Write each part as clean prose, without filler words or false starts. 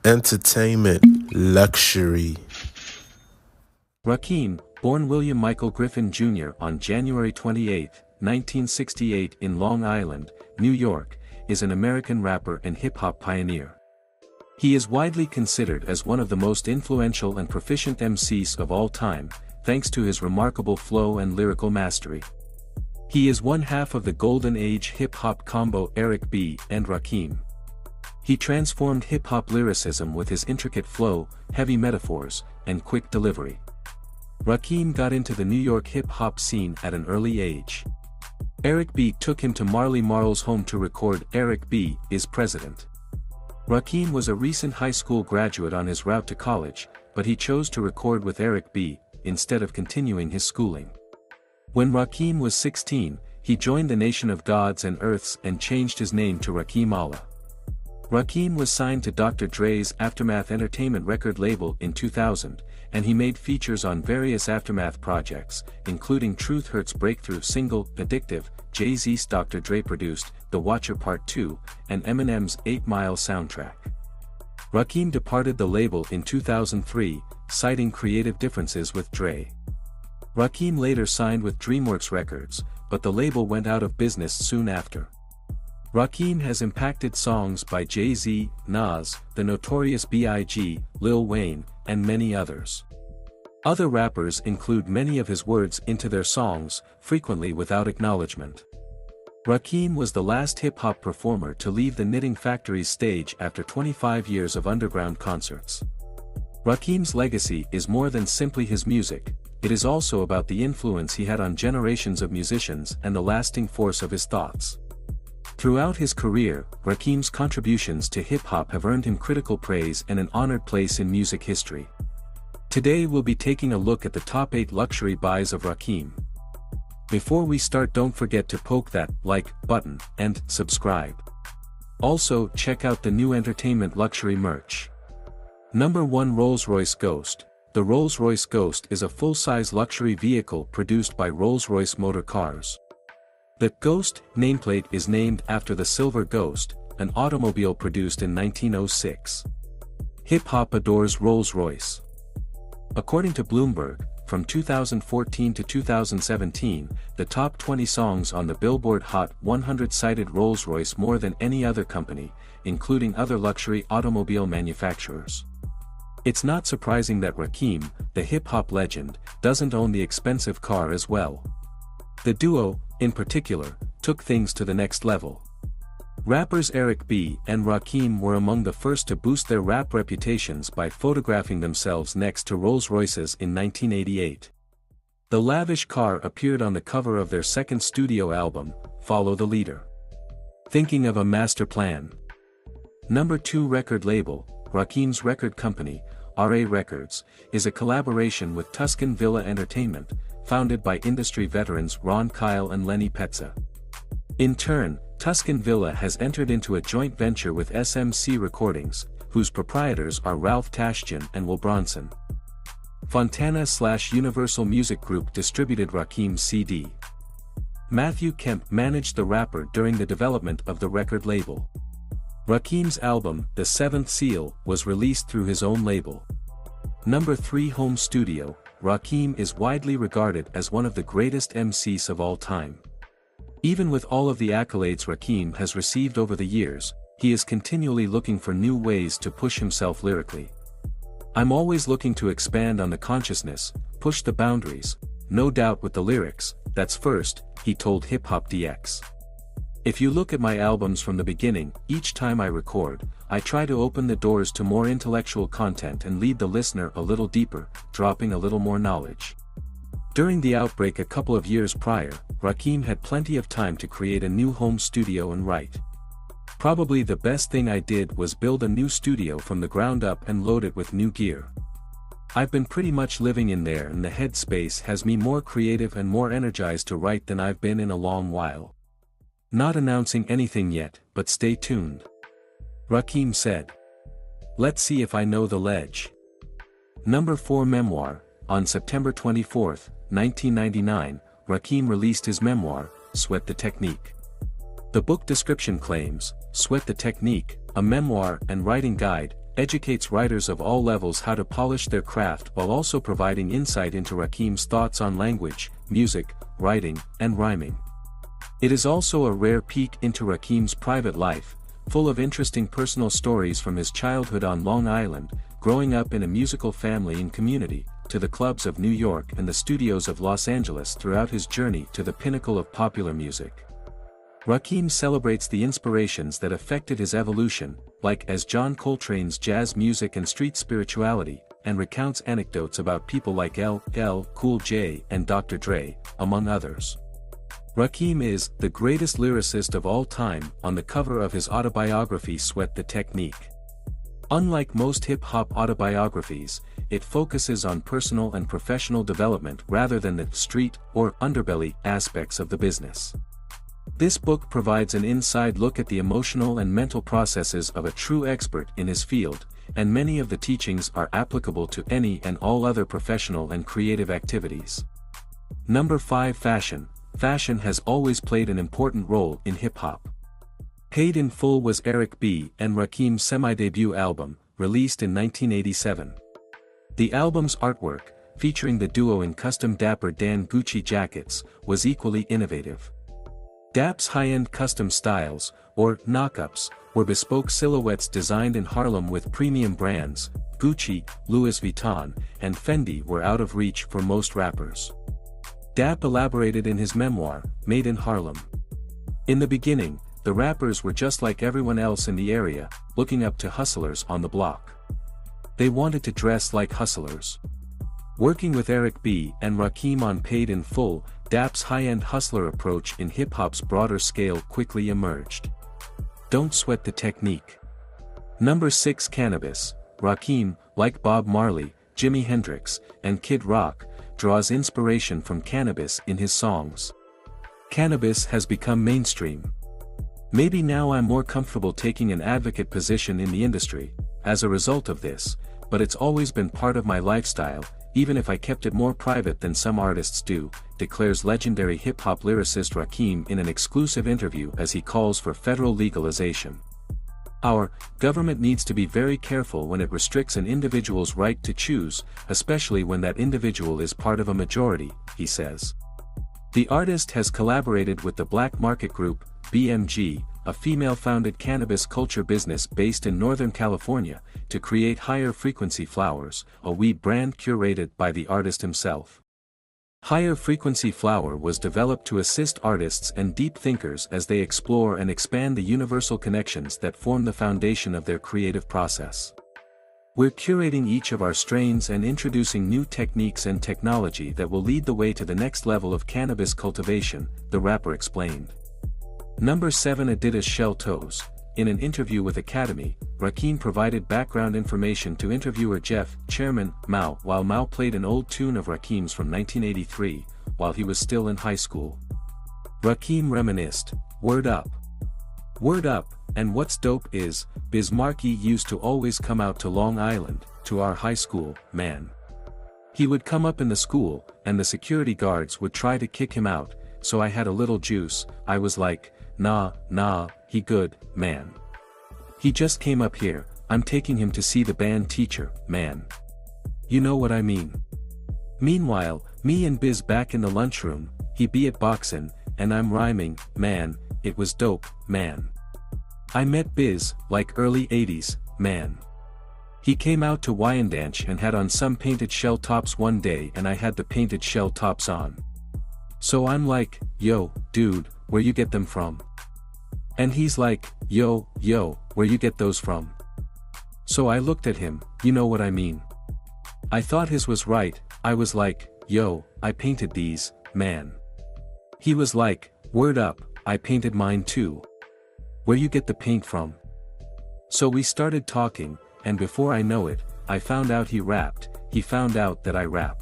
Entertainment Luxury. Rakim, born William Michael Griffin Jr. on January 28, 1968 in Long Island, New York, is an American rapper and hip-hop pioneer. He is widely considered as one of the most influential and proficient MCs of all time, thanks to his remarkable flow and lyrical mastery. He is one half of the golden age hip-hop combo Eric B. and Rakim. He transformed hip-hop lyricism with his intricate flow, heavy metaphors, and quick delivery. Rakim got into the New York hip-hop scene at an early age. Eric B. took him to Marley Marl's home to record Eric B. is President. Rakim was a recent high school graduate on his route to college, but he chose to record with Eric B. instead of continuing his schooling. When Rakim was 16, he joined the Nation of Gods and Earths and changed his name to Rakim Allah. Rakim was signed to Dr. Dre's Aftermath Entertainment record label in 2000, and he made features on various Aftermath projects, including Truth Hurt's breakthrough single, Addictive, Jay-Z's Dr. Dre-produced, The Watcher Part 2, and Eminem's 8 Mile soundtrack. Rakim departed the label in 2003, citing creative differences with Dre. Rakim later signed with DreamWorks Records, but the label went out of business soon after. Rakim has impacted songs by Jay-Z, Nas, the Notorious B-I-G, Lil Wayne, and many others. Other rappers include many of his words into their songs, frequently without acknowledgment. Rakim was the last hip-hop performer to leave the Knitting Factory's stage after 25 years of underground concerts. Rakim's legacy is more than simply his music, it is also about the influence he had on generations of musicians and the lasting force of his thoughts. Throughout his career, Rakim's contributions to hip-hop have earned him critical praise and an honored place in music history. Today we'll be taking a look at the top 8 luxury buys of Rakim. Before we start, don't forget to poke that like button and subscribe. Also, check out the new entertainment luxury merch. Number 1, Rolls-Royce Ghost. The Rolls-Royce Ghost is a full-size luxury vehicle produced by Rolls-Royce Motor Cars. The Ghost nameplate is named after the Silver Ghost, an automobile produced in 1906. Hip-hop adores Rolls-Royce. According to Bloomberg, from 2014 to 2017, the top 20 songs on the Billboard Hot 100 cited Rolls-Royce more than any other company, including other luxury automobile manufacturers. It's not surprising that Rakim, the hip-hop legend, doesn't own the expensive car as well. The duo, in particular, took things to the next level. Rappers Eric B. and Rakim were among the first to boost their rap reputations by photographing themselves next to Rolls-Royces in 1988. The lavish car appeared on the cover of their second studio album, Follow the Leader. Thinking of a master plan? Number 2 record label, Rakim's record company, RA Records, is a collaboration with Tuscan Villa Entertainment, founded by industry veterans Ron Kyle and Lenny Petza. In turn, Tuscan Villa has entered into a joint venture with SMC Recordings, whose proprietors are Ralph Tashjian and Will Bronson. Fontana/Universal Music Group distributed Rakim's CD. Matthew Kemp managed the rapper during the development of the record label. Rakim's album, The Seventh Seal, was released through his own label. Number 3 Home Studio. Rakim is widely regarded as one of the greatest MCs of all time. Even with all of the accolades Rakim has received over the years, he is continually looking for new ways to push himself lyrically. "I'm always looking to expand on the consciousness, push the boundaries, no doubt with the lyrics, that's first," he told Hip Hop DX. "If you look at my albums from the beginning, each time I record, I try to open the doors to more intellectual content and lead the listener a little deeper, dropping a little more knowledge." During the outbreak a couple of years prior, Rakim had plenty of time to create a new home studio and write. "Probably the best thing I did was build a new studio from the ground up and load it with new gear. I've been pretty much living in there, and the headspace has me more creative and more energized to write than I've been in a long while. Not announcing anything yet, but stay tuned," Rakim said. "Let's see if I know the ledge." Number 4 Memoir. On September 24, 1999, Rakim released his memoir, Sweat the Technique. The book description claims, Sweat the Technique, a memoir and writing guide, educates writers of all levels how to polish their craft while also providing insight into Rakim's thoughts on language, music, writing, and rhyming. It is also a rare peek into Rakim's private life, full of interesting personal stories from his childhood on Long Island, growing up in a musical family and community, to the clubs of New York and the studios of Los Angeles throughout his journey to the pinnacle of popular music. Rakim celebrates the inspirations that affected his evolution, like as John Coltrane's jazz music and street spirituality, and recounts anecdotes about people like LL Cool J and Dr. Dre, among others. Rakim is the greatest lyricist of all time on the cover of his autobiography Sweat the Technique. Unlike most hip-hop autobiographies, it focuses on personal and professional development rather than the street or underbelly aspects of the business. This book provides an inside look at the emotional and mental processes of a true expert in his field, and many of the teachings are applicable to any and all other professional and creative activities. Number 5. Fashion. Fashion has always played an important role in hip-hop. Paid in Full was Eric B. and Rakim's semi-debut album, released in 1987. The album's artwork, featuring the duo in custom Dapper Dan Gucci jackets, was equally innovative. Dap's high-end custom styles, or knockups, were bespoke silhouettes designed in Harlem with premium brands. Gucci, Louis Vuitton, and Fendi were out of reach for most rappers. Dap elaborated in his memoir, Made in Harlem. In the beginning, the rappers were just like everyone else in the area, looking up to hustlers on the block. They wanted to dress like hustlers. Working with Eric B. and Rakim on Paid in Full, Dap's high-end hustler approach in hip-hop's broader scale quickly emerged. Don't sweat the technique. Number 6. Cannabis. Rakim, like Bob Marley, Jimi Hendrix, and Kid Rock, draws inspiration from cannabis in his songs. Cannabis has become mainstream. Maybe now I'm more comfortable taking an advocate position in the industry, as a result of this, but it's always been part of my lifestyle, even if I kept it more private than some artists do, declares legendary hip-hop lyricist Rakim in an exclusive interview as he calls for federal legalization. Our government needs to be very careful when it restricts an individual's right to choose, especially when that individual is part of a majority, he says. The artist has collaborated with the Black Market Group, BMG, a female-founded cannabis culture business based in Northern California, to create Higher Frequency Flowers, a weed brand curated by the artist himself. Higher Frequency Flower was developed to assist artists and deep thinkers as they explore and expand the universal connections that form the foundation of their creative process. We're curating each of our strains and introducing new techniques and technology that will lead the way to the next level of cannabis cultivation, the rapper explained. Number 7. Adidas Shell Toes. In an interview with Academy, Rakim provided background information to interviewer Jeff, Chairman, Mao, while Mao played an old tune of Rakim's from 1983, while he was still in high school. Rakim reminisced, "Word up. Word up, and what's dope is, Biz Markie used to always come out to Long Island, to our high school, man. He would come up in the school, and the security guards would try to kick him out, so I had a little juice, I was like, nah, he good, man. He just came up here, I'm taking him to see the band teacher, man. You know what I mean." Meanwhile, me and Biz back in the lunchroom, he be at boxin', and I'm rhyming, man, it was dope, man. I met Biz, like early 80s, man. He came out to Wyandanch and had on some painted shell tops one day and I had the painted shell tops on. So I'm like, yo, dude, where you get them from? And he's like, yo, where you get those from? So I looked at him, you know what I mean. I thought his was right, I was like, yo, I painted these, man. He was like, word up, I painted mine too. Where you get the paint from? So we started talking, and before I know it, I found out he rapped, he found out that I rap.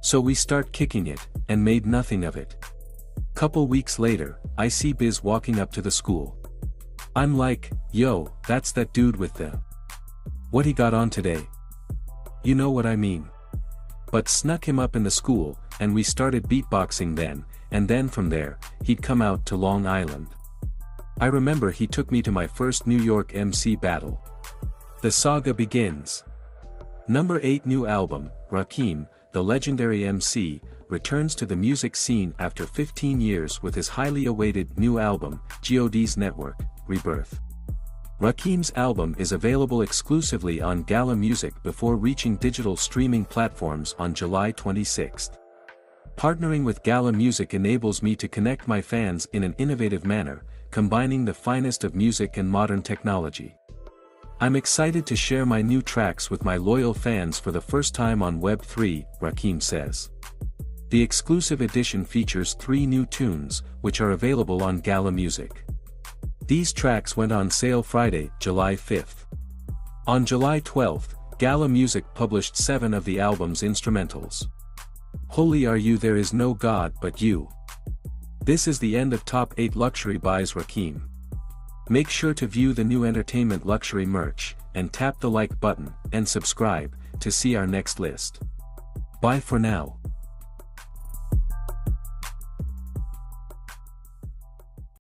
So we start kicking it, and made nothing of it. Couple weeks later, I see Biz walking up to the school. I'm like, yo, that's that dude with the... what he got on today. You know what I mean. But snuck him up in the school, and we started beatboxing then, and then from there, he'd come out to Long Island. I remember he took me to my first New York MC battle. The saga begins. Number 8 new album, Rakim, the legendary MC, returns to the music scene after 15 years with his highly awaited new album, God's Network, Rebirth. Rakim's album is available exclusively on Gala Music before reaching digital streaming platforms on July 26. Partnering with Gala Music enables me to connect my fans in an innovative manner, combining the finest of music and modern technology. I'm excited to share my new tracks with my loyal fans for the first time on Web3, Rakim says. The exclusive edition features 3 new tunes, which are available on Gala Music. These tracks went on sale Friday, July 5. On July 12, Gala Music published 7 of the album's instrumentals. Holy Are You, There Is No God But You. This is the end of Top 8 Luxury Buys Rakim. Make sure to view the new entertainment luxury merch, and tap the like button, and subscribe, to see our next list. Bye for now.